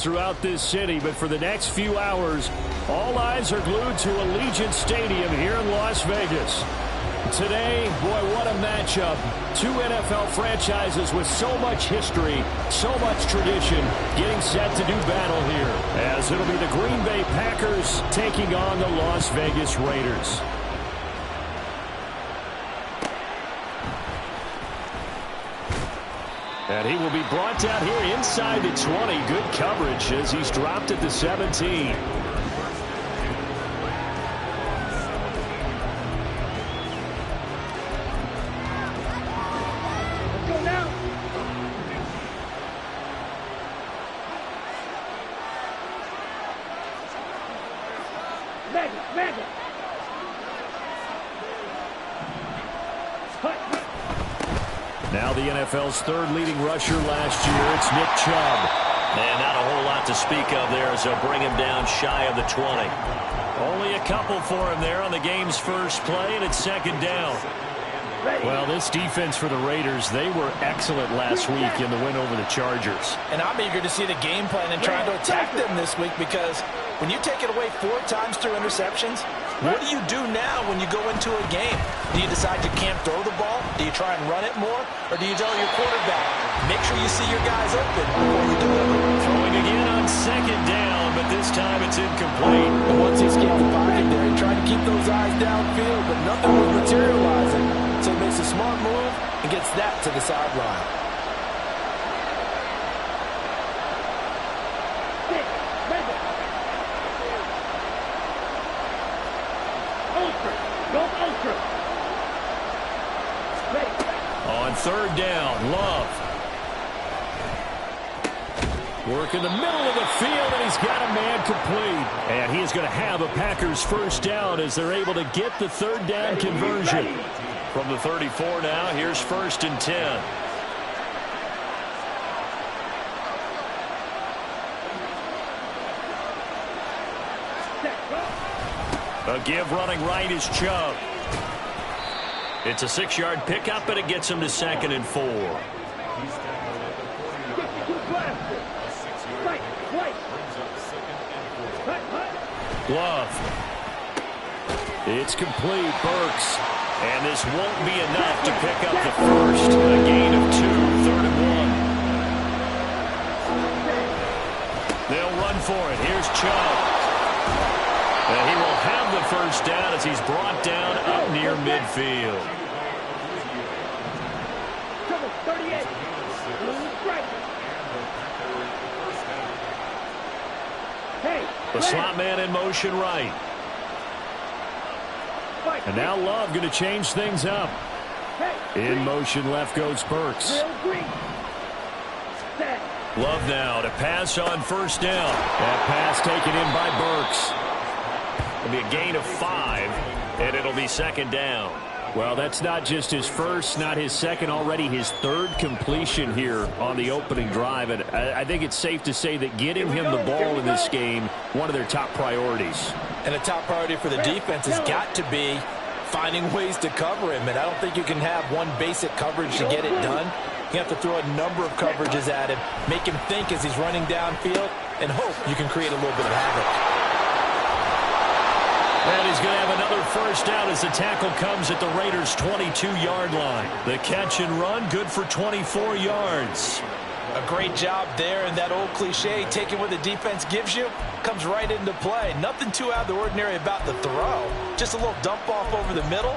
throughout this city, but for the next few hours, all eyes are glued to Allegiant Stadium here in Las Vegas. Today, boy, what a matchup. Two NFL franchises with so much history, so much tradition, getting set to do battle here, as it'll be the Green Bay Packers taking on the Las Vegas Raiders. And he will be brought down here inside the 20. Good coverage as he's dropped at the 17. Let's go now. Mega. Now the NFL's third leading rusher last year, it's Nick Chubb. And not a whole lot to speak of there as they'll bring him down shy of the 20. Only a couple for him there on the game's first play, and it's second down. Well, this defense for the Raiders, they were excellent last week in the win over the Chargers. And I'm eager to see the game plan and trying to attack them this week, because when you take it away 4 times through interceptions, what do you do now when you go into a game? Do you decide you can't throw the ball? Do you try and run it more? Or do you tell your quarterback, make sure you see your guys open before you deliver? Throwing again on second down, but this time it's incomplete. And once he escaped the pocket there, he tried to keep those eyes downfield, but nothing was materializing. So he makes a smart move and gets that to the sideline. On third down, Love. Work in the middle of the field, and he's got a man complete. And he is going to have a Packers first down as they're able to get the third down conversion. From the 34 now, here's 1st and 10. A give running right is Chubb. It's a 6-yard pickup, and it gets him to 2nd and 4. Love. It's complete. Burks. And this won't be enough to pick up the first. A gain of 2, 3rd and 1. They'll run for it. Here's Chubb. And he will have the first down as he's brought down up near midfield. 38. The slot man in motion right. And now Love going to change things up. In motion left goes Burks. Love now to pass on first down. That pass taken in by Burks. It'll be a gain of 5, and it'll be 2nd down. Well, that's not just his first, not his second, already his 3rd completion here on the opening drive. And I think it's safe to say that getting him the ball in this game, one of their top priorities. And a top priority for the defense has got to be finding ways to cover him. And I don't think you can have one basic coverage to get it done. You have to throw a number of coverages at him, make him think as he's running downfield, and hope you can create a little bit of havoc. And he's going to have another first down as the tackle comes at the Raiders' 22-yard line. The catch and run, good for 24 yards. A great job there, and that old cliche, taking what the defense gives you, comes right into play. Nothing too out of the ordinary about the throw. Just a little dump off over the middle.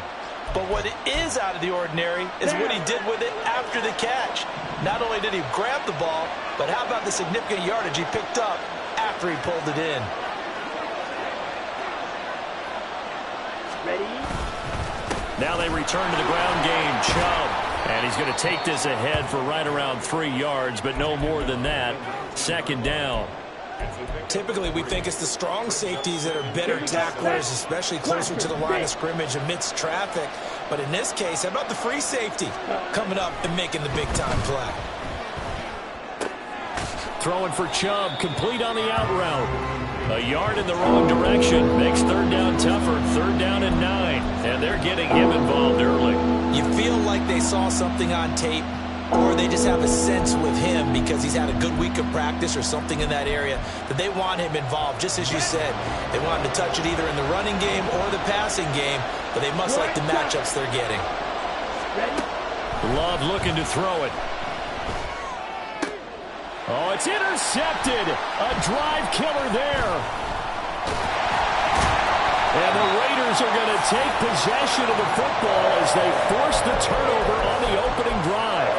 But what is out of the ordinary is what he did with it after the catch. Not only did he grab the ball, but how about the significant yardage he picked up after he pulled it in. Ready? Now they return to the ground game. Chubb. And he's going to take this ahead for right around 3 yards, but no more than that. 2nd down. Typically, we think it's the strong safeties that are better tacklers, especially closer to the line of scrimmage amidst traffic. But in this case, how about the free safety coming up and making the big-time play? Throwing for Chubb, complete on the out route. A yard in the wrong direction makes 3rd down tougher. 3rd down and 9, and they're getting him involved early. You feel like they saw something on tape, or they just have a sense with him because he's had a good week of practice or something in that area that they want him involved. Just as you said, they want him to touch it either in the running game or the passing game, but they must like the matchups they're getting. Love looking to throw it. Oh, it's intercepted. A drive killer there. And the Raiders are going to take possession of the football as they force the turnover on the opening drive.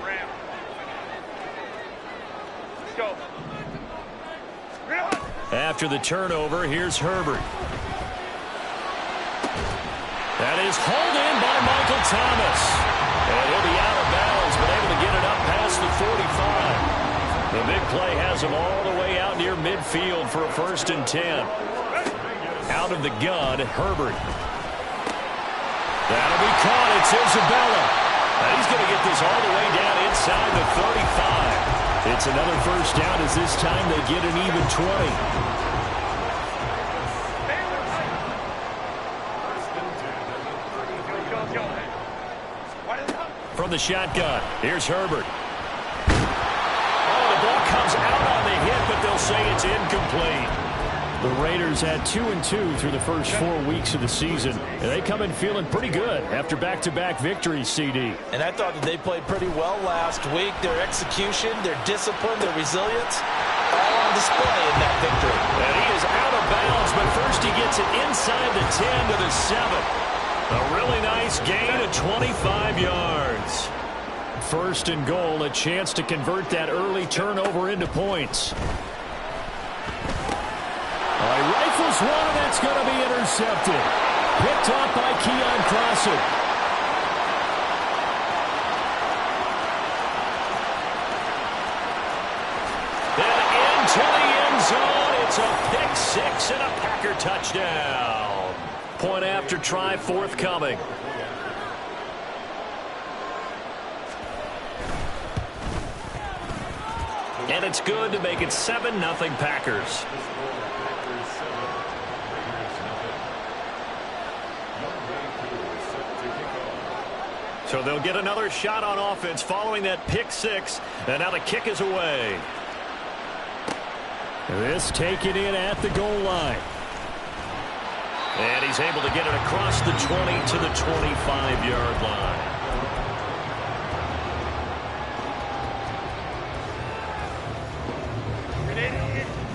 Ram. Let's go. After the turnover, here's Herbert. That is hauled in by Michael Thomas. And he'll be out of bounds, but able to get it up past the 45. The big play has him all the way out near midfield for a 1st and 10. Out of the gun, Herbert. That'll be caught. It's Isabella. And he's going to get this all the way down inside the 35. It's another 1st down as this time they get an even 20. From the shotgun, here's Herbert. Oh, the ball comes out on the hit, but they'll say it's incomplete. The Raiders had 2-2 through the first 4 weeks of the season, and they come in feeling pretty good after back-to-back victories, CD. And I thought that they played pretty well last week. Their execution, their discipline, their resilience, all on display in that victory. And he is out of bounds, but first he gets it inside the 10 to the 7. A really nice gain of 25 yards. 1st and goal, a chance to convert that early turnover into points. He rifles one, and that's going to be intercepted. Picked off by Keon Crossen. And into the end zone. It's a pick 6 and a Packer touchdown. Point after try forthcoming. And it's good to make it 7-0 Packers. So they'll get another shot on offense following that pick 6. And now the kick is away. This taken in at the goal line. And he's able to get it across the 20 to the 25-yard line.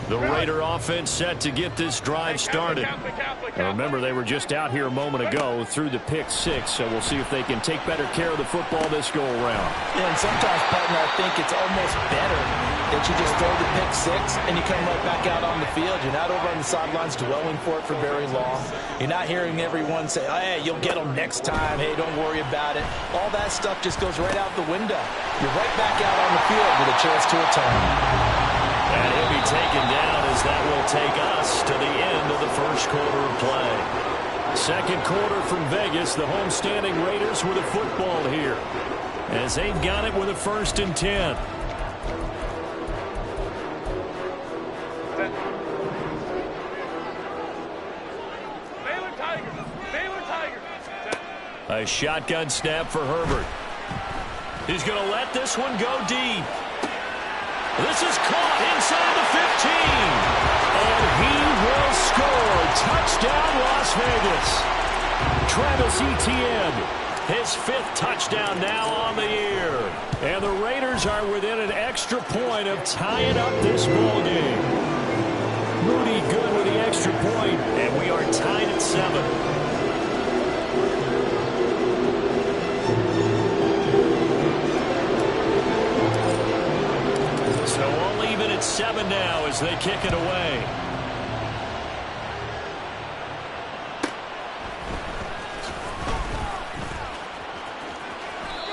The Raider offense set to get this drive started. Now remember, they were just out here a moment ago through the pick 6, so we'll see if they can take better care of the football this go-around. Yeah, and sometimes, partner, I think it's almost better that you just throw the pick 6 and you come right back out on the field. You're not over on the sidelines dwelling for it for very long. You're not hearing everyone say, oh, hey, you'll get them next time. Hey, don't worry about it. All that stuff just goes right out the window. You're right back out on the field with a chance to atone. And he'll be taken down as that will take us to the end of the first quarter of play. 2nd quarter from Vegas, the homestanding Raiders with a football here as they've got it with a 1st and 10. A shotgun snap for Herbert. He's going to let this one go deep. This is caught inside the 15. And he will score. Touchdown, Las Vegas. Travis Etienne, his 5th touchdown now on the year. And the Raiders are within an extra point of tying up this ball game. Moody good with the extra point, and we are tied at 7. So all even at 7 now as they kick it away.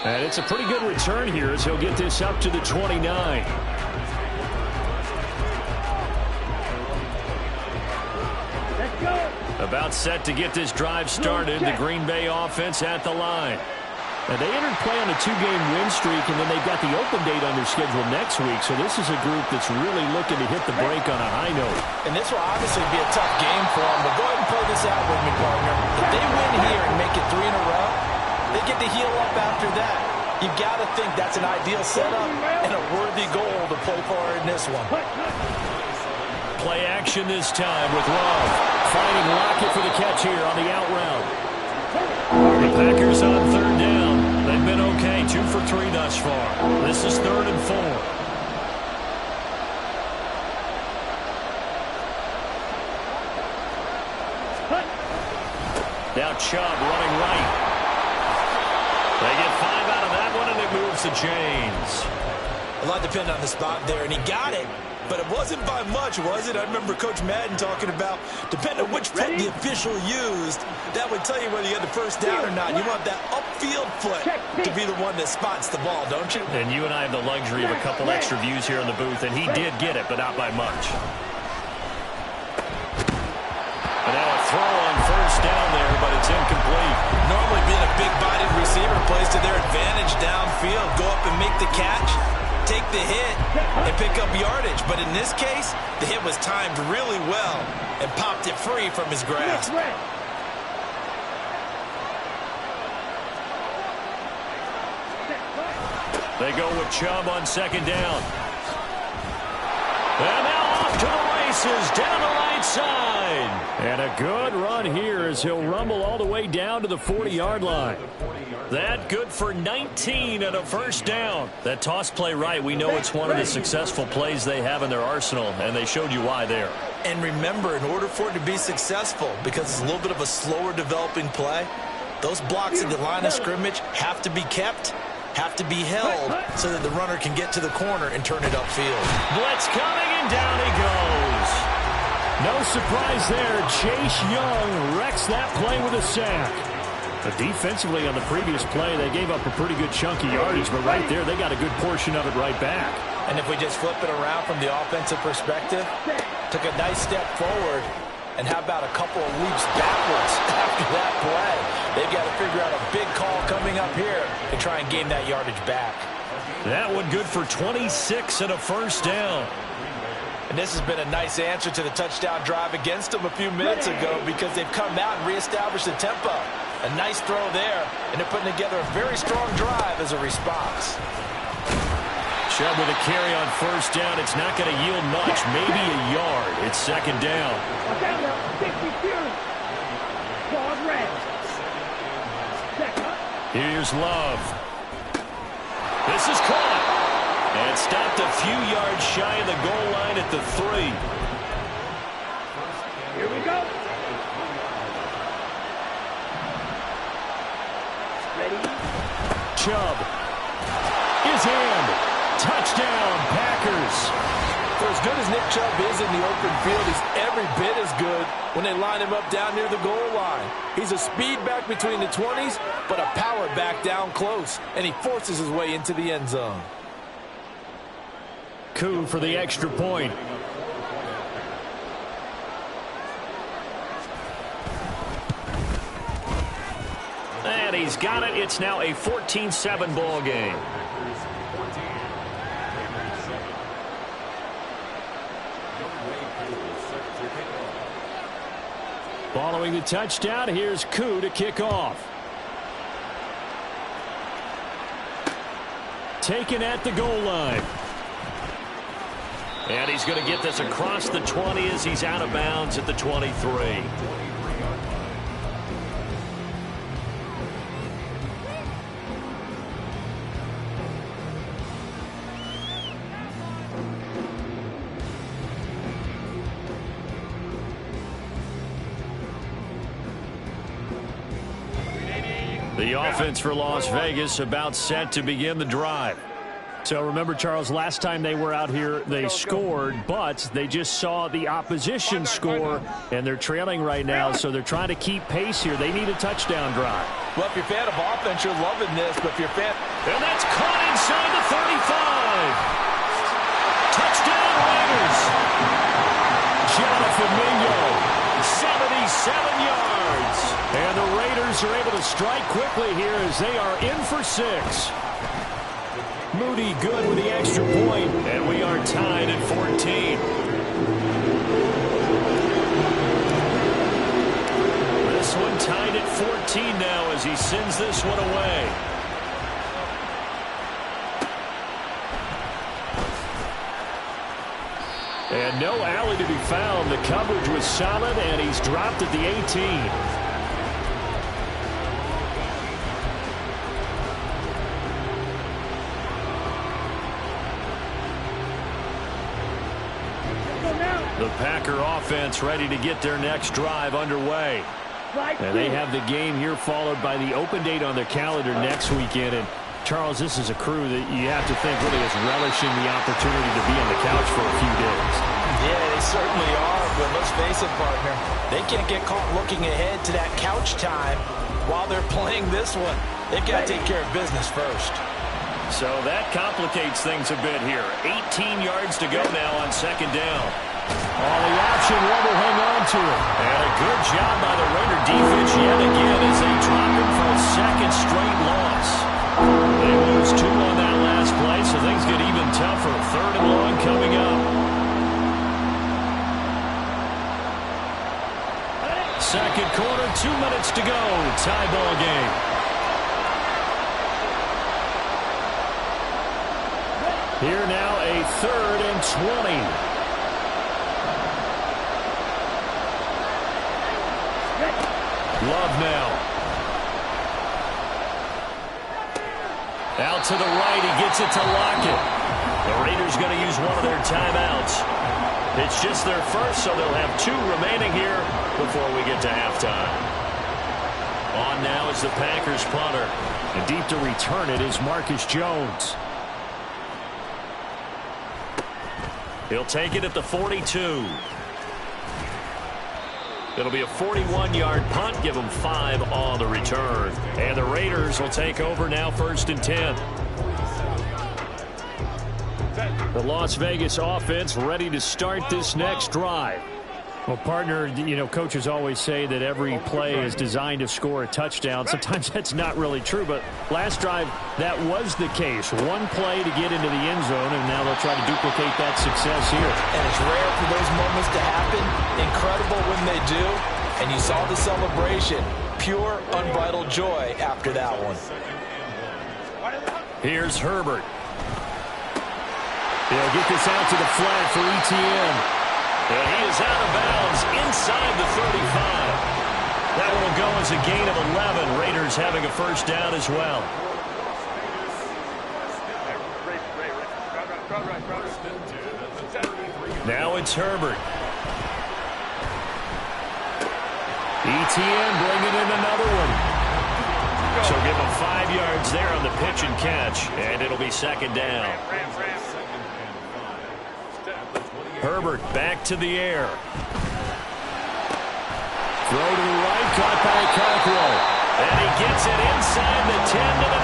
And it's a pretty good return here as he'll get this up to the 29. Let's go. About set to get this drive started. The Green Bay offense at the line. And they entered play on a 2-game win streak, and then they've got the open date on their schedule next week. So this is a group that's really looking to hit the break on a high note. And this will obviously be a tough game for them, but go ahead and play this out with me, partner. If they win here and make it 3 in a row, they get to heal up after that. You've got to think that's an ideal setup and a worthy goal to play for in this one. Play action this time with Love. Finding Lockett for the catch here on the out route. The Packers on 3rd down. They've been okay, 2 for 3 thus far. This is 3rd and 4. Now Chubb running right. They get 5 out of that one, and it moves the chains. A lot depended on the spot there, and he got it. But it wasn't by much, was it? I remember Coach Madden talking about, depending on which foot the official used, that would tell you whether you had the first down or not. You want that upfield foot to be the one that spots the ball, don't you? And you and I have the luxury of a couple extra views here in the booth, and he did get it, but not by much. And now a throw on 1st down there, but it's incomplete. Normally being a big-bodied receiver plays to their advantage downfield. Go up and make the catch, take the hit, and pick up yardage. But in this case, the hit was timed really well and popped it free from his grasp. They go with Chubb on 2nd down. And now off to the races, down the right side. And a good run here as he'll rumble all the way down to the 40-yard line. That good for 19 and a 1st down. That toss play right, we know it's one of the successful plays they have in their arsenal, and they showed you why there. And remember, in order for it to be successful, because it's a little bit of a slower developing play, those blocks at the line of scrimmage have to be kept, have to be held, so that the runner can get to the corner and turn it upfield. Blitz coming, and down he goes. No surprise there. Chase Young wrecks that play with a sack. But defensively on the previous play, they gave up a pretty good chunk of yardage, but right there, they got a good portion of it right back. And if we just flip it around from the offensive perspective, took a nice step forward, and how about a couple of leaps backwards after that play? They've got to figure out a big call coming up here to try and gain that yardage back. That one good for 26 and a 1st down. And this has been a nice answer to the touchdown drive against them a few minutes ago, because they've come out and reestablished the tempo. A nice throw there, and they're putting together a very strong drive as a response. Chubb with a carry on 1st down. It's not going to yield much, maybe a yard. It's 2nd down. Here's Love. This is caught. And stopped a few yards shy of the goal line at the 3. Here we go. Ready? Chubb is in. Touchdown, Packers. For as good as Nick Chubb is in the open field, he's every bit as good when they line him up down near the goal line. He's a speed back between the 20s, but a power back down close, and he forces his way into the end zone. Koo for the extra point. And he's got it. It's now a 14-7 ball game. Following the touchdown, here's Koo to kick off. Taken at the goal line. And he's going to get this across the 20 as he's out of bounds at the 23. The offense for Las Vegas about set to begin the drive. So remember, Charles, last time they were out here, they scored, but they just saw the opposition score, and they're trailing right now, so they're trying to keep pace here. They need a touchdown drive. Well, if you're a fan of offense, you're loving this, but if you're a fan... And that's caught inside the 35. Touchdown, Raiders. Jonathan Mingo, 77 yards. And the Raiders Raiders are able to strike quickly here as they are in for 6. Moody good with the extra point, and we are tied at 14. This one tied at 14 now as he sends this one away. And no alley to be found. The coverage was solid, and he's dropped at the 18. The Packer offense ready to get their next drive underway. And they have the game here followed by the open date on their calendar next weekend. And Charles, this is a crew that you have to think really is relishing the opportunity to be on the couch for a few days. Yeah, they certainly are, but let's face it, partner. They can't get caught looking ahead to that couch time while they're playing this one. They've got to take care of business first. So that complicates things a bit here. 18 yards to go now on second down. All the option, one will hang on to it. And a good job by the Raider defense yet again as they drop him for a second straight loss. They lose 2 on that last play, so things get even tougher. 3rd and long coming up. Second quarter, 2 minutes to go. Tie ball game. Here now a 3rd and 20. Love now. Out to the right. He gets it to Lockett. The Raiders going to use one of their timeouts. It's just their first, so they'll have 2 remaining here before we get to halftime. On now is the Packers punter. And deep to return it is Marcus Jones. He'll take it at the 42. It'll be a 41-yard punt. Give them 5 on the return. And the Raiders will take over now 1st and 10. The Las Vegas offense ready to start this next drive. Well, partner, you know, coaches always say that every play is designed to score a touchdown. Sometimes that's not really true, but last drive, that was the case. One play to get into the end zone, and now they'll try to duplicate that success here. And it's rare for those moments to happen. Incredible when they do. And you saw the celebration. Pure, unbridled joy after that one. Here's Herbert. They'll get this out to the flat for ETN. And he is out of bounds inside the 35. That will go as a gain of 11. Raiders having a first down as well. Now it's Herbert. ETN bringing in another one. So give him 5 yards there on the pitch and catch. And it'll be second down. Herbert back to the air. Throw to the right, caught by Cockrell. And he gets it inside the 10 to the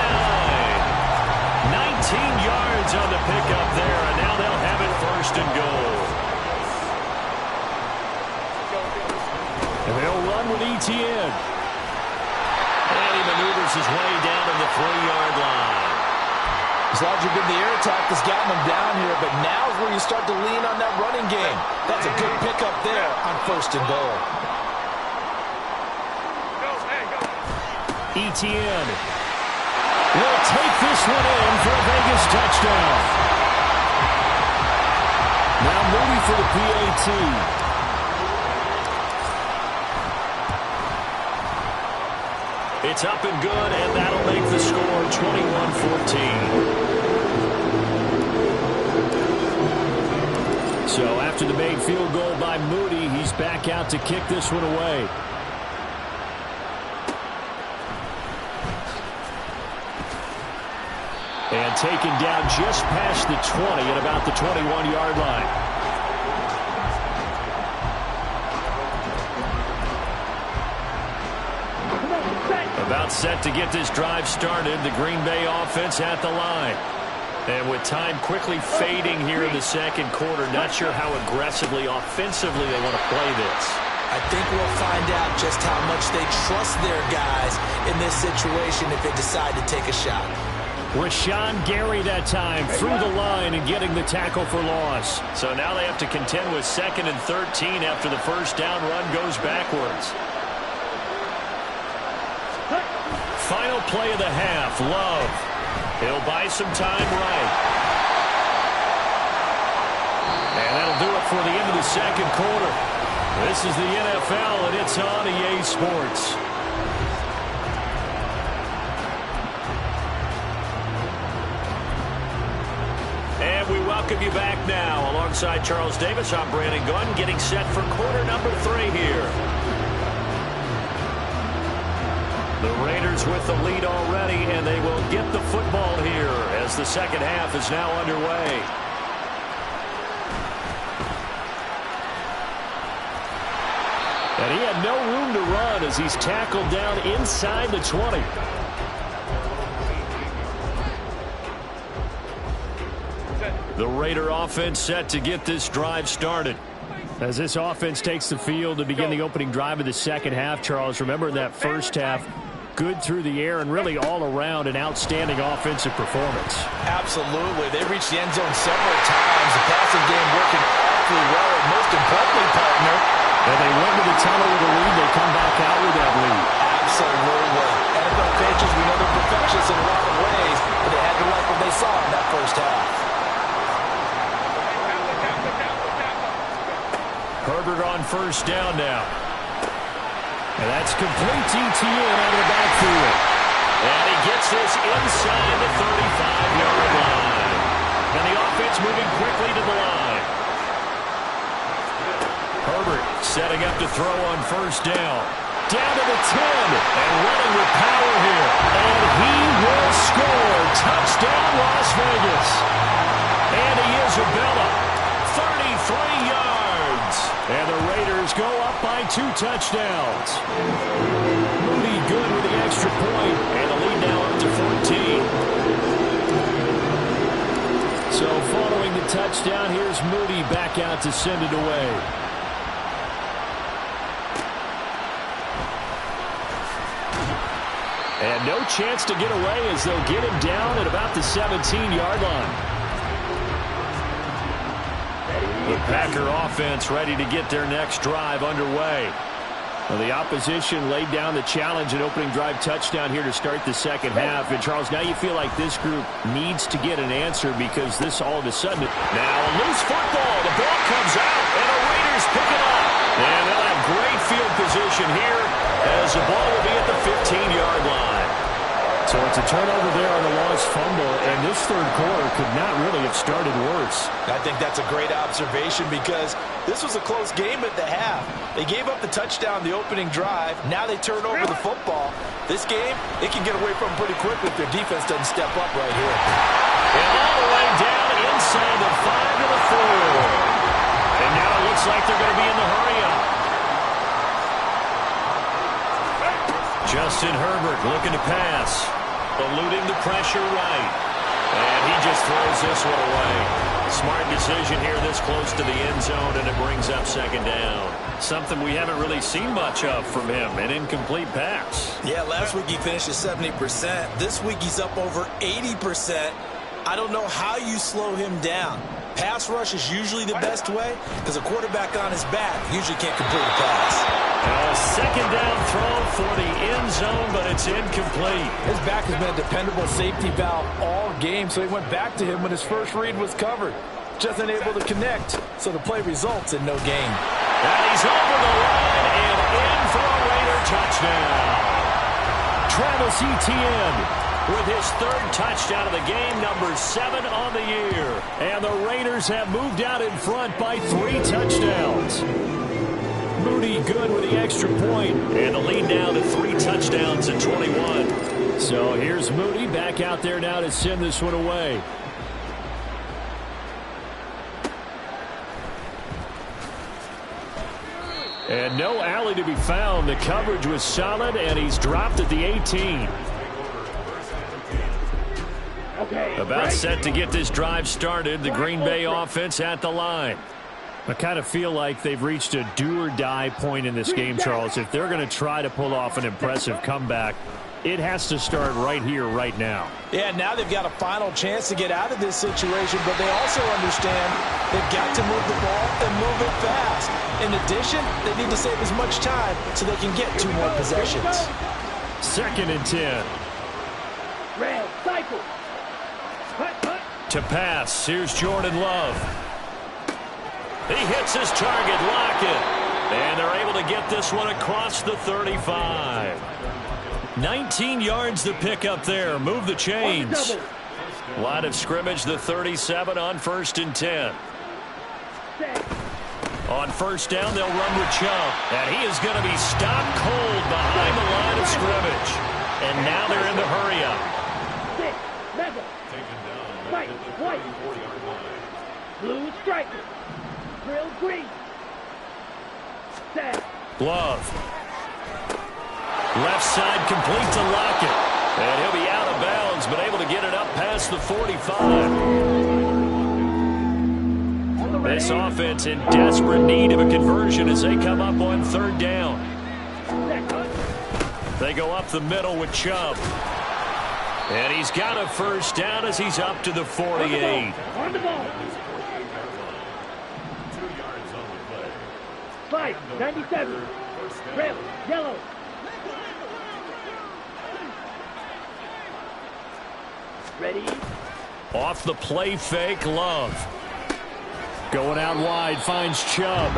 9. 19 yards on the pickup there, and now they'll have it 1st and goal. And they'll run with ETN. And he maneuvers his way down to the 3-yard line. It's largely been the air attack that's gotten them down here, but now is where you start to lean on that running game. That's a good pickup there on 1st and goal. ETN will take this one in for a Vegas touchdown. Now Moody for the PAT. It's up and good, and that'll make the score 21-14. So after the made field goal by Moody, he's back out to kick this one away. And taken down just past the 20 at about the 21-yard line. About set to get this drive started. The Green Bay offense at the line. And with time quickly fading here in the second quarter, not sure how aggressively, offensively they want to play this. I think we'll find out just how much they trust their guys in this situation if they decide to take a shot. Rashawn Gary that time through the line and getting the tackle for loss. So now they have to contend with 2nd and 13 after the first down run goes backwards. Final play of the half, Love. He'll buy some time right. And that'll do it for the end of the second quarter. This is the NFL, and it's on EA Sports. And we welcome you back now. Alongside Charles Davis, I'm Brandon Gunn, getting set for quarter number 3 here. The Raiders with the lead already, and they will get the football here as the second half is now underway. And he had no room to run as he's tackled down inside the 20. The Raider offense set to get this drive started. As this offense takes the field to begin the opening drive of the second half, Charles, remember in that first half, good through the air and really all around an outstanding offensive performance. Absolutely. They reached the end zone several times. The passing game working awfully well, and most importantly, partner, and they went to the tunnel with a lead. They come back out with that lead. Absolutely. NFL coaches, we know they're perfectionists in a lot of ways, but they had to like what they saw in that first half. Herbert on first down now. And that's complete ETN out of the backfield. And he gets this inside the 35-yard line. And the offense moving quickly to the line. Herbert setting up to throw on first down. Down to the 10. And running with power here. And he will score. Touchdown, Las Vegas. And he is Isabella. 33 yards. And the Raiders go up by 2 touchdowns. Moody good with the extra point. And the lead now up to 14. So following the touchdown, here's Moody back out to send it away. And no chance to get away as they'll get him down at about the 17-yard line. The Packer offense ready to get their next drive underway. Well, the opposition laid down the challenge and opening drive touchdown here to start the second half. And, Charles, now you feel like this group needs to get an answer because this all of a sudden. Now a loose football. The ball comes out, and the Raiders pick it up. And they'll have great field position here as the ball will be at the 15-yard line. So it's a turnover there on the lost fumble, and this third quarter could not really have started worse. I think that's a great observation because this was a close game at the half. They gave up the touchdown the opening drive. Now they turn over the football. This game, they can get away from pretty quickly if their defense doesn't step up right here. And all the way down inside the 5 to the 4. And now it looks like they're going to be in the hurry-up. Justin Herbert looking to pass. Eluding the pressure right. And he just throws this one away. Smart decision here this close to the end zone, and it brings up second down. Something we haven't really seen much of from him, an incomplete pass. Yeah, last week he finished at 70%. This week he's up over 80%. I don't know how you slow him down. Pass rush is usually the best way because a quarterback on his back usually can't complete a pass. A second down throw for the end zone, but it's incomplete. His back has been a dependable safety valve all game, so he went back to him when his first read was covered. Just unable to connect, so the play results in no gain. And he's over the line and in for a Raider touchdown. Travis Etienne with his third touchdown of the game, number 7 on the year. And the Raiders have moved out in front by 3 touchdowns. Moody good with the extra point. And the lead now to 3 touchdowns at 21. So here's Moody back out there now to send this one away. And no alley to be found. The coverage was solid, and he's dropped at the 18. About set to get this drive started. The Green Bay offense at the line. I kind of feel like they've reached a do-or-die point in this game, Charles. If they're going to try to pull off an impressive comeback, it has to start right here, right now. Yeah, now they've got a final chance to get out of this situation, but they also understand they've got to move the ball and move it fast. In addition, they need to save as much time so they can get 2 more possessions. 2nd and 10. Red, cycle. To pass, here's Jordan Love. He hits his target, Lockett. And they're able to get this one across the 35. 19 yards to pick up there. Move the chains. Line of scrimmage, the 37 on 1st and 10. On 1st down, they'll run with Chubb. And he is going to be stopped cold behind the line of scrimmage. And now they're in the hurry-up. White. Blue striker. Grill green. Set. Love. Left side complete to Lockett. And he'll be out of bounds, but able to get it up past the 45. This offense in desperate need of a conversion as they come up on 3rd down. They go up the middle with Chubb. And he's got a 1st down as he's up to the 48. On the ball. 5-97. Red, yellow. Ready? Off the play fake, Love. Going out wide, finds Chubb.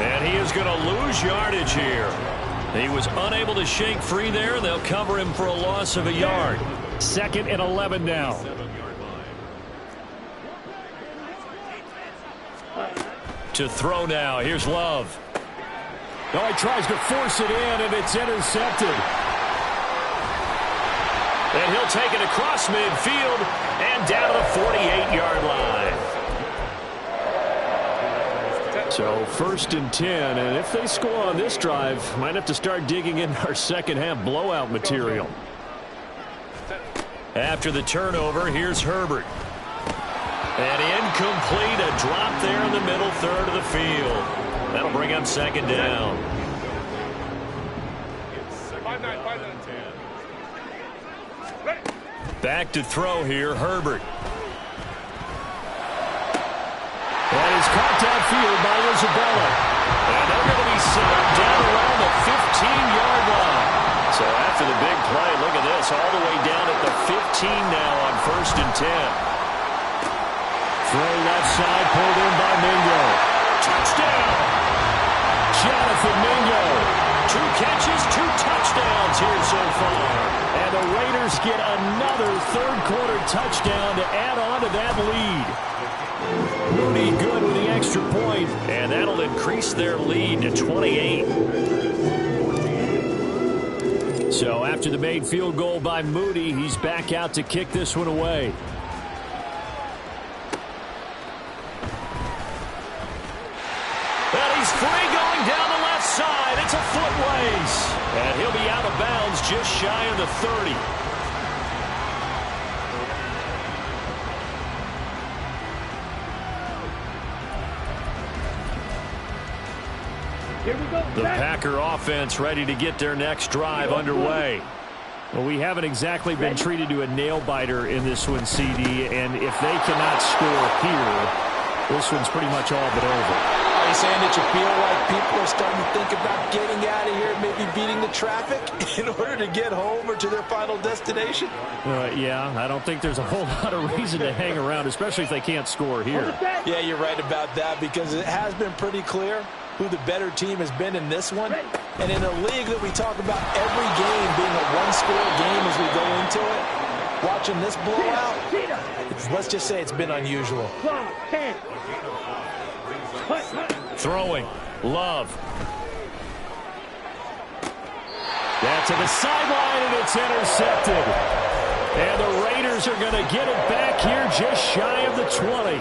And he is going to lose yardage here. He was unable to shake free there. They'll cover him for a loss of a yard. 2nd and 11 now. To throw now. Here's Love. Oh, he tries to force it in, and it's intercepted. And he'll take it across midfield and down to the 48-yard line. So 1st and 10, and if they score on this drive, might have to start digging in our second-half blowout material. After the turnover, here's Herbert. And incomplete, a drop there in the middle 3rd of the field. That'll bring up 2nd down. 5-9. Back to throw here, Herbert. And he's caught downfield by Isabella. And they're going to be set up down around the 15-yard line. So after the big play, look at this, all the way down at the 15 now on 1st and 10. Throw left side, pulled in by Mingo. Touchdown! Jonathan Mingo. 2 catches, 2 touchdowns here so far. And the Raiders get another 3rd-quarter touchdown to add on to that lead. Mooney good with the extra point. And that'll increase their lead to 28. So after the made field goal by Moody, he's back out to kick this one away. And he's free going down the left side. It's a foot race. And he'll be out of bounds just shy of the 30. Here we go. The Packer offense ready to get their next drive underway. Well, we haven't exactly been treated to a nail-biter in this one, CD, and if they cannot score here, this one's pretty much all but over. Are you saying that you feel like people are starting to think about getting out of here, maybe beating the traffic in order to get home or to their final destination? Yeah, I don't think there's a whole lot of reason to hang around, especially if they can't score here. Yeah, you're right about that, because it has been pretty clear who the better team has been in this one. And in a league that we talk about every game being a one-score game as we go into it, watching this blowout, let's just say it's been unusual. Throwing. Love. That's to the sideline, and it's intercepted. And the Raiders are going to get it back here just shy of the 20.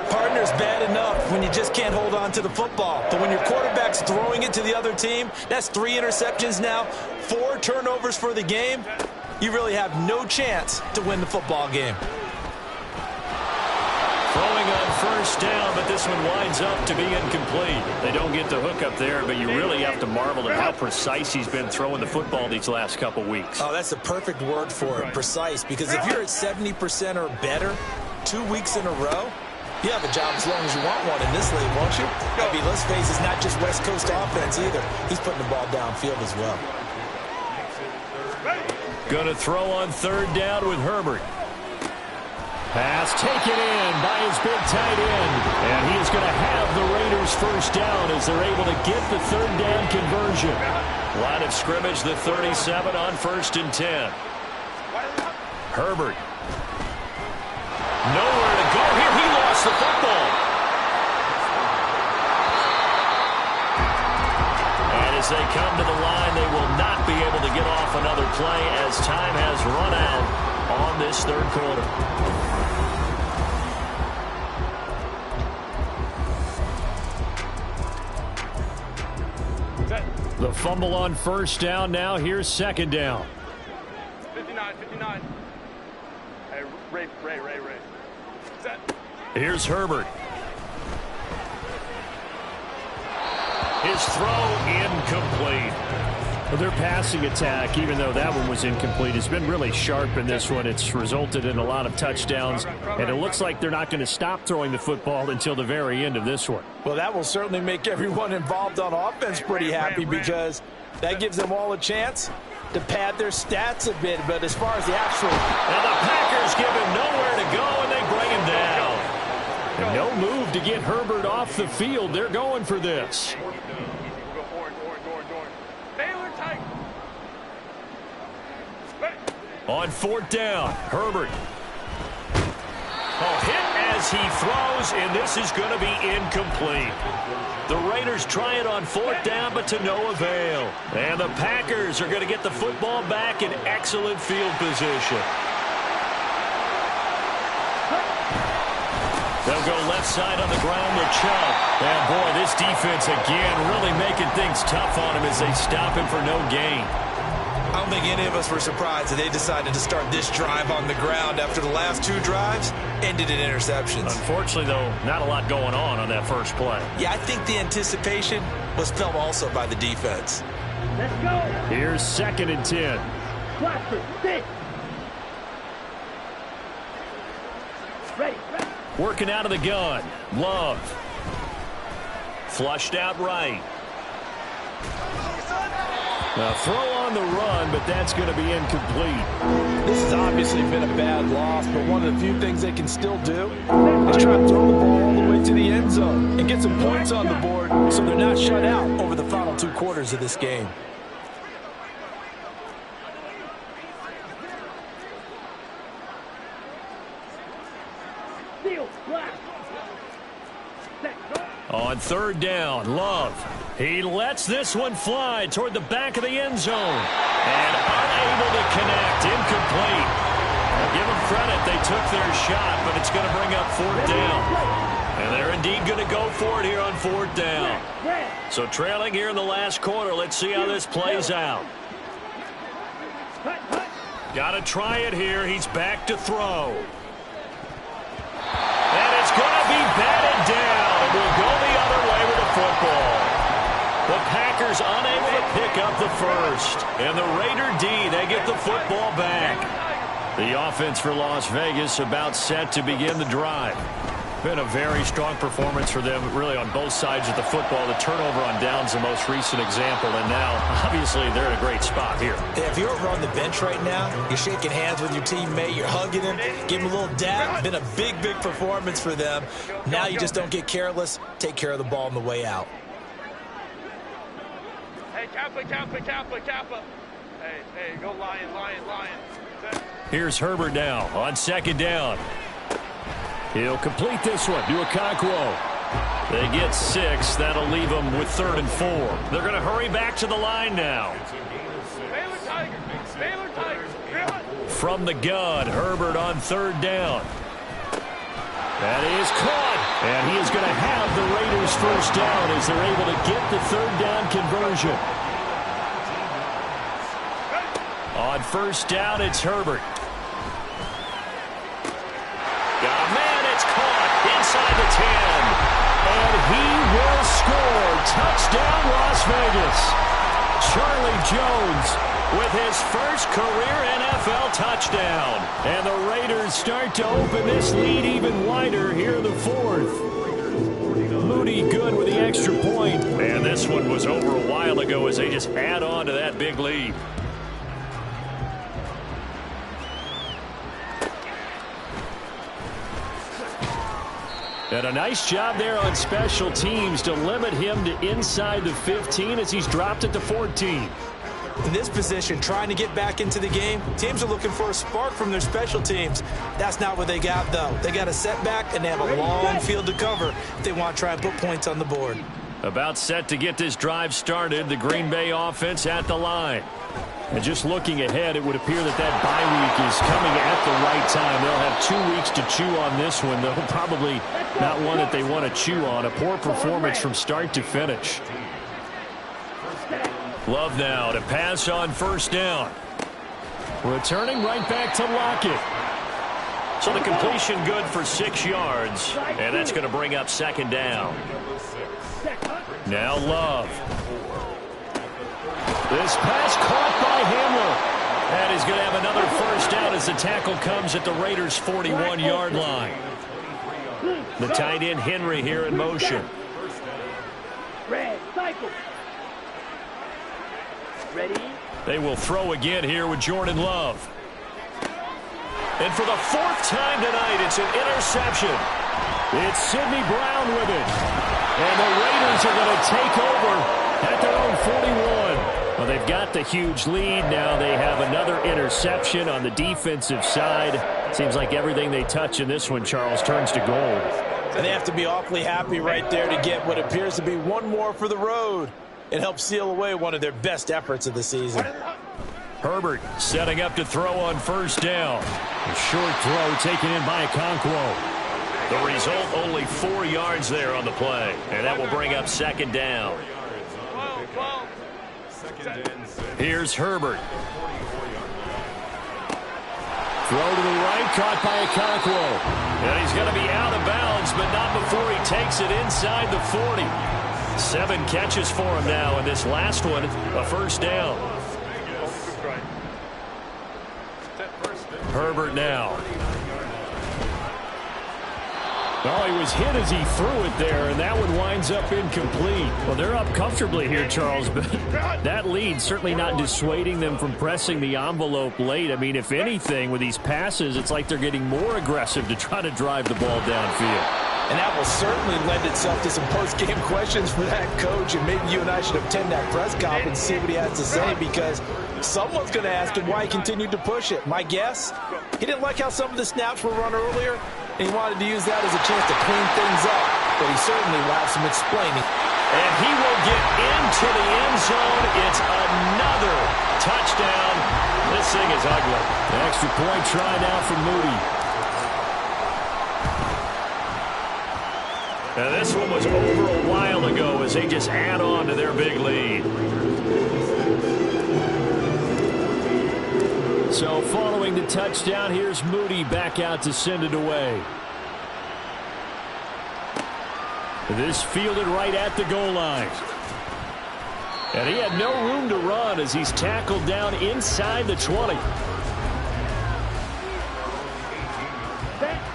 Partner's bad enough when you just can't hold on to the football. But when your quarterback's throwing it to the other team, that's 3 interceptions now, 4 turnovers for the game. You really have no chance to win the football game. Throwing on first down, but this one winds up to be incomplete. They don't get the hook up there, but you really have to marvel at how precise he's been throwing the football these last couple weeks. Oh, that's the perfect word for it, precise, because if you're at 70% or better 2 weeks in a row, you have a job as long as you want one in this league, won't you? I mean, let's face it, it's not just West Coast offense either. He's putting the ball downfield as well. Going to throw on third down with Herbert. Pass taken in by his big tight end. And he is going to have the Raiders first down as they're able to get the third down conversion. Line of scrimmage, the 37 on 1st and 10. Herbert. Nowhere to go here. He lost the football. And as they come to the line, they will not be able to get off another play as time has run out on this third quarter. The fumble on first down. Now here's second down. 59. Hey, Ray. Set. Here's Herbert. His throw incomplete. Well, their passing attack, even though that one was incomplete, has been really sharp in this one. It's resulted in a lot of touchdowns, and it looks like they're not going to stop throwing the football until the very end of this one. Well, that will certainly make everyone involved on offense pretty happy because that gives them all a chance to pad their stats a bit. But as far as the actual... And the Packers give him nowhere to go, and they bring him down. And no move to get Herbert off the field. They're going for this. On fourth down, Herbert. Hit as he throws, and this is going to be incomplete. The Raiders try it on fourth down, but to no avail. And the Packers are going to get the football back in excellent field position. They'll go left side on the ground with Chubb. And boy, this defense again really making things tough on him as they stop him for no gain. I don't think any of us were surprised that they decided to start this drive on the ground after the last 2 drives ended in interceptions. Unfortunately, though, not a lot going on that first play. Yeah, I think the anticipation was felt also by the defense. Let's go. Here's 2nd and 10. Watford, sit. Ready. Working out of the gun. Love. Flushed out right. Now throw on the run, but that's going to be incomplete. This has obviously been a bad loss, but one of the few things they can still do is try to throw the ball all the way to the end zone and get some points on the board so they're not shut out over the final 2 quarters of this game. On third down, Love. He lets this one fly toward the back of the end zone. And unable to connect. Incomplete. I'll give them credit. They took their shot, but it's going to bring up fourth down. And they're indeed going to go for it here on fourth down. So trailing here in the last quarter. Let's see how this plays out. Got to try it here. He's back to throw. And it's going to be batted down. It will go the other way with the football. The Packers unable to pick up the first. And the Raider D, they get the football back. The offense for Las Vegas about set to begin the drive. Been a very strong performance for them, really, on both sides of the football. The turnover on downs, the most recent example, and now, obviously, they're in a great spot here. Yeah, if you're over on the bench right now, you're shaking hands with your teammate, you're hugging him, giving him a little dab. Been a big performance for them. Now you just don't get careless. Take care of the ball on the way out. Hey, Kappa. Hey, go Lion. Here's Herbert now on second down. He'll complete this one to Okonkwo. They get 6. That'll leave them with 3rd and 4. They're going to hurry back to the line now. Baylor Tigers. From the gun, Herbert on 3rd down. That is caught. And he is going to have the Raiders first down as they're able to get the 3rd down conversion. On first down, it's Herbert. Got a man. It's caught inside the 10. And he will score. Touchdown, Las Vegas. Charlie Jones with his first career NFL touchdown. And the Raiders start to open this lead even wider here in the fourth. Moody good with the extra point. And this one was over a while ago as they just add on to that big lead. And a nice job there on special teams to limit him to inside the 15 as he's dropped it to 14. In this position, trying to get back into the game, teams are looking for a spark from their special teams. That's not what they got, though. They got a setback, and they have a long field to cover if they want to try and put points on the board. About set to get this drive started, the Green Bay offense at the line. And just looking ahead, it would appear that that bye week is coming at the right time. They'll have 2 weeks to chew on this one, though probably not one that they want to chew on. A poor performance from start to finish. Love now to pass on first down. Returning right back to Lockett. So the completion good for 6 yards, and that's going to bring up second down. Now Love. This pass caught by Hamler. And he's going to have another first down as the tackle comes at the Raiders' 41-yard line. The tight end Henry here in motion. Red, cycle. Ready? They will throw again here with Jordan Love. And for the 4th time tonight, it's an interception. It's Sidney Brown with it. And the Raiders are going to take over at their own 41. Well, they've got the huge lead. Now they have another interception on the defensive side. Seems like everything they touch in this one, Charles, turns to gold. And they have to be awfully happy right there to get what appears to be one more for the road. It helps seal away one of their best efforts of the season. Herbert setting up to throw on first down. A short throw taken in by Okonkwo. The result, only 4 yards there on the play. And that will bring up second down. Here's Herbert. Throw to the right, caught by Okonkwo. And he's going to be out of bounds, but not before he takes it inside the 40. 7 catches for him now, and this last one, a first down. Herbert now. Oh, he was hit as he threw it there, and that one winds up incomplete. Well, they're up comfortably here, Charles, but that lead certainly not dissuading them from pressing the envelope late. I mean, if anything, with these passes, it's like they're getting more aggressive to try to drive the ball downfield. And that will certainly lend itself to some post-game questions for that coach, and maybe you and I should attend that press conference and see what he has to say, because someone's going to ask him why he continued to push it. My guess, he didn't like how some of the snaps were run earlier, and he wanted to use that as a chance to clean things up, but he certainly will have some explaining. And he will get into the end zone. It's another touchdown. This thing is ugly. The extra point try now for Moody. Now this one was over a while ago as they just add on to their big lead. So following the touchdown, here's Moody back out to send it away. This fielded right at the goal line. And he had no room to run as he's tackled down inside the 20.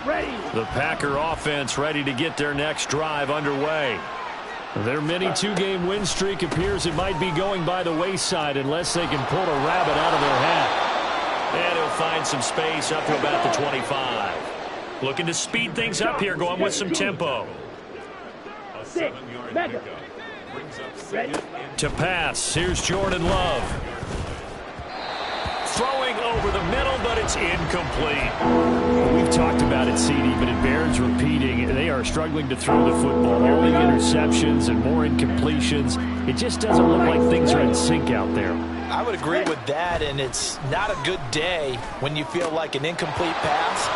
Ready. The Packer offense ready to get their next drive underway. Their mini 2-game win streak appears it might be going by the wayside unless they can pull a rabbit out of their hat. And he'll find some space up to about the 25. Looking to speed things up here, going with some tempo. Six. Mega. Ready. To pass, here's Jordan Love. Throwing over the middle, but it's incomplete. We've talked about it, CD, but it bears repeating. They are struggling to throw the football. All the interceptions and more incompletions. It just doesn't look like things are in sync out there. I would agree with that, and it's not a good day when you feel like an incomplete pass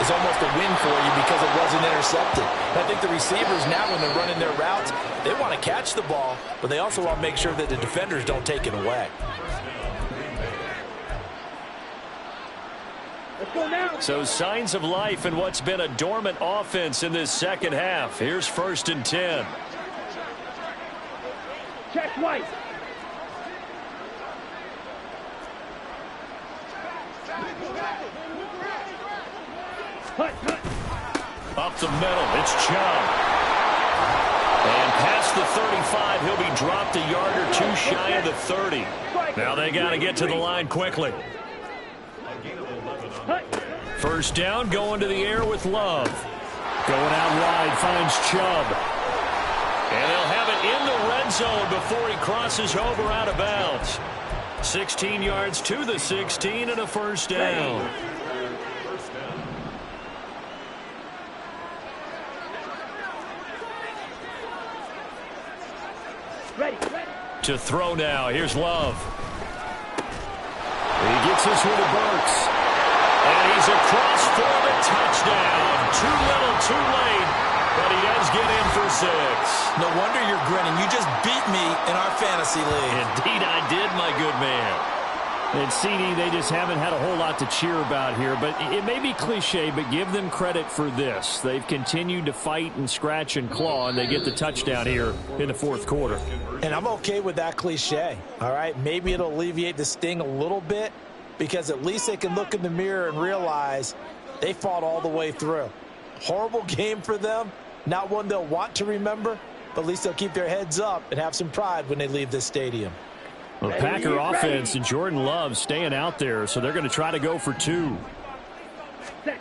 is almost a win for you because it wasn't intercepted. And I think the receivers now, when they're running their routes, they want to catch the ball, but they also want to make sure that the defenders don't take it away. Let's go now. So signs of life in what's been a dormant offense in this second half. Here's 1st and 10. Check White. Up the middle, it's Chubb. And past the 35, he'll be dropped a yard or two shy of the 30. Now they got to get to the line quickly. 1st down, going to the air with Love. Going out wide, finds Chubb. And they'll have it in the red zone before he crosses over out of bounds. 16 yards to the 16 and a 1st down. Ready. To throw now. Here's Love. He gets this one to Burks. And he's across for the touchdown. Too little, too late. But he does get in for 6. No wonder you're grinning. You just beat me in our fantasy league. Indeed I did, my good man. And CD, they just haven't had a whole lot to cheer about here. But it may be cliche, but give them credit for this. They've continued to fight and scratch and claw, and they get the touchdown here in the 4th quarter. And I'm okay with that cliche, all right? Maybe it'll alleviate the sting a little bit because at least they can look in the mirror and realize they fought all the way through. Horrible game for them, not one they'll want to remember, but at least they'll keep their heads up and have some pride when they leave this stadium. The Packer offense and Jordan Love staying out there, so they're going to try to go for 2. The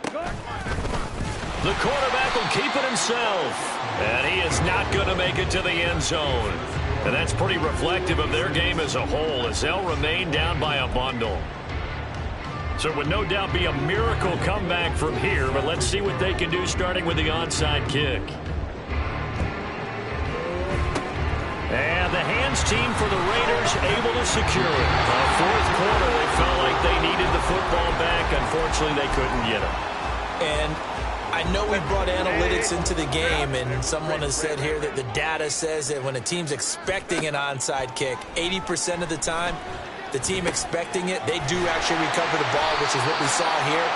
quarterback will keep it himself. And he is not going to make it to the end zone. And that's pretty reflective of their game as a whole, as they'll remain down by a bundle. So it would no doubt be a miracle comeback from here, but let's see what they can do starting with the onside kick. And the hands team for the Raiders able to secure it. 4th quarter, they felt like they needed the football back. Unfortunately, they couldn't get it. And I know we brought analytics into the game, and someone has said here that the data says that when a team's expecting an onside kick, 80% of the time, the team expecting it, they do actually recover the ball, which is what we saw here.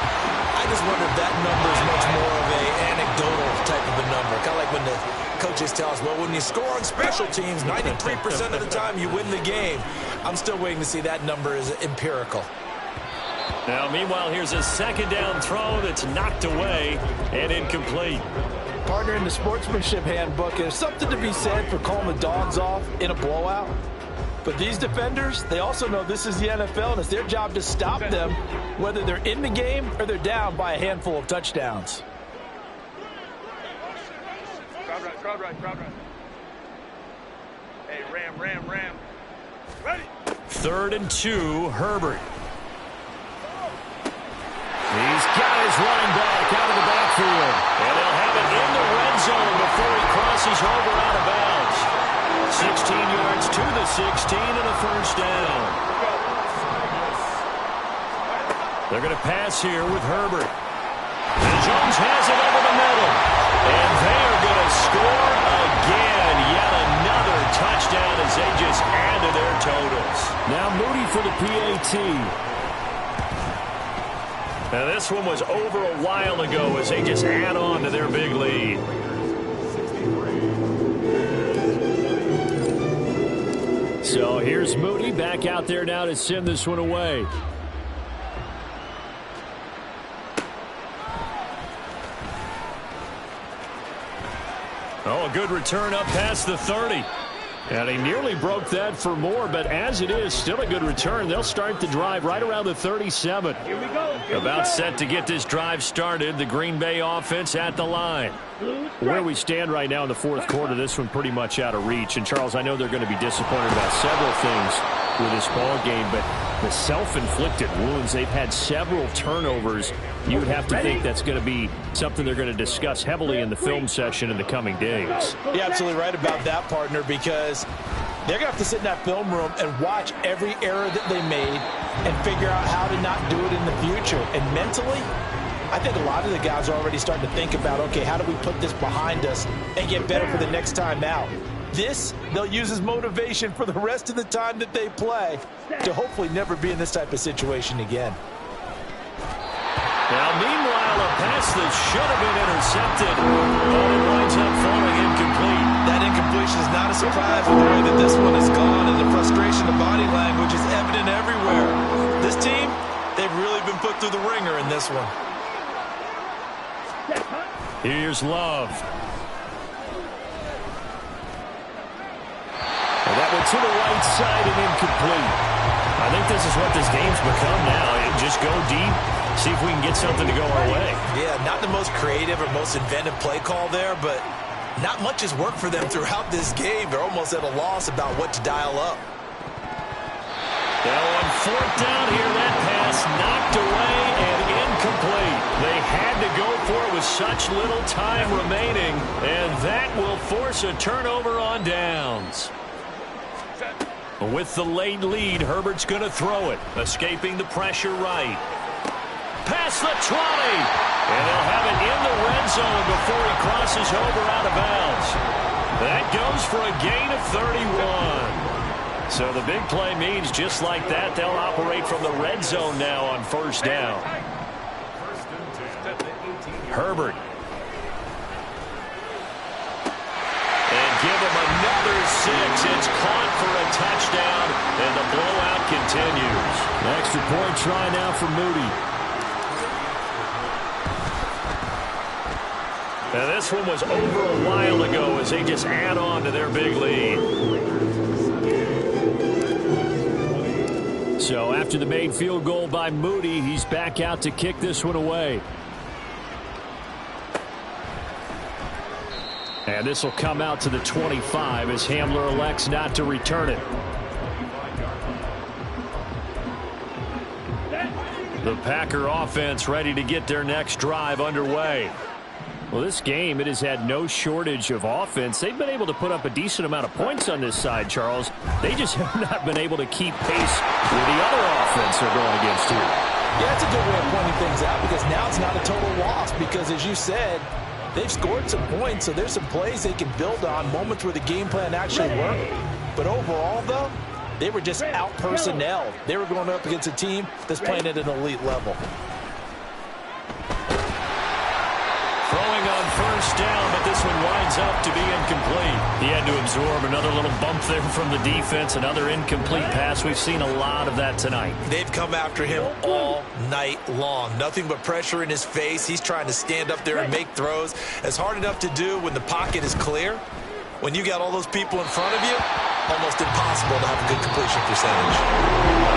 I just wonder if that number is much more of an anecdotal type of a number. Kind of like when the coaches tell us, well, when you score on special teams, 93% of the time you win the game. I'm still waiting to see that number is empirical. Now, meanwhile, here's a 2nd down throw that's knocked away and incomplete. Partner, in the sportsmanship handbook, there's something to be said for calling the dogs off in a blowout. But these defenders, they also know this is the NFL, and it's their job to stop them, whether they're in the game or they're down by a handful of touchdowns. Crowd right. Hey, Ram. Ready. 3rd and 2, Herbert. He's got his running back out of the backfield. And they'll have it in the red zone before he crosses over out of bounds. 16 yards to the 16 and a 1st down. They're going to pass here with Herbert. And Jones has it over the middle. And they are going to score again. Yet another touchdown as they just add to their totals. Now Moody for the PAT. Now this one was over a while ago as they just add on to their big lead. So here's Moody back out there now to send this one away. Oh, a good return up past the 30. And he nearly broke that for more, but as it is, still a good return. They'll start the drive right around the 37. Here we go. About set to get this drive started. The Green Bay offense at the line. Where we stand right now in the 4th quarter, this one pretty much out of reach. And, Charles, I know they're going to be disappointed about several things with this ball game, but the self-inflicted wounds, they've had several turnovers. You would have to think that's going to be something they're going to discuss heavily in the film session in the coming days. You're absolutely right about that, partner, because they're going to have to sit in that film room and watch every error that they made and figure out how to not do it in the future. And mentally, I think a lot of the guys are already starting to think about, okay, how do we put this behind us and get better for the next time out? This, they'll use as motivation for the rest of the time that they play to hopefully never be in this type of situation again. Now, meanwhile, a pass that should have been intercepted, but it winds up falling incomplete. That incompletion is not a surprise with the way that this one has gone, and the frustration of body language is evident everywhere. This team, they've really been put through the ringer in this one. Here's Love. And that went to the right side and incomplete. I think this is what this game's become now. Just go deep, see if we can get something to go our way. Yeah, not the most creative or most inventive play call there, but not much has worked for them throughout this game. They're almost at a loss about what to dial up. Now on fourth down here, that pass knocked away and incomplete. They had to go for it with such little time remaining, and that will force a turnover on downs. With the late lead, Herbert's going to throw it, escaping the pressure right. Past the 20, and they'll have it in the red zone before he crosses over out of bounds. That goes for a gain of 31. So the big play means just like that, they'll operate from the red zone now on first down. Herbert. And give him another 6. It's caught for a touchdown, and the blowout continues. Extra point try now for Moody. Now this one was over a while ago as they just add on to their big lead. So after the made field goal by Moody, he's back out to kick this one away. And this will come out to the 25 as Hamler elects not to return it. The Packer offense ready to get their next drive underway. Well, this game, it has had no shortage of offense. They've been able to put up a decent amount of points on this side, Charles. They just have not been able to keep pace with the other offense they're going against here. Yeah, that's a good way of pointing things out because now it's not a total loss because, as you said, they've scored some points, so there's some plays they can build on, moments where the game plan actually worked. But overall, though, they were just out-personnelled. They were going up against a team that's playing at an elite level. Throwing on first down, but this one winds up to be incomplete. He had to absorb another little bump there from the defense, another incomplete pass. We've seen a lot of that tonight. They've come after him all night long. Nothing but pressure in his face. He's trying to stand up there and make throws. It's hard enough to do when the pocket is clear. When you got all those people in front of you, almost impossible to have a good completion percentage.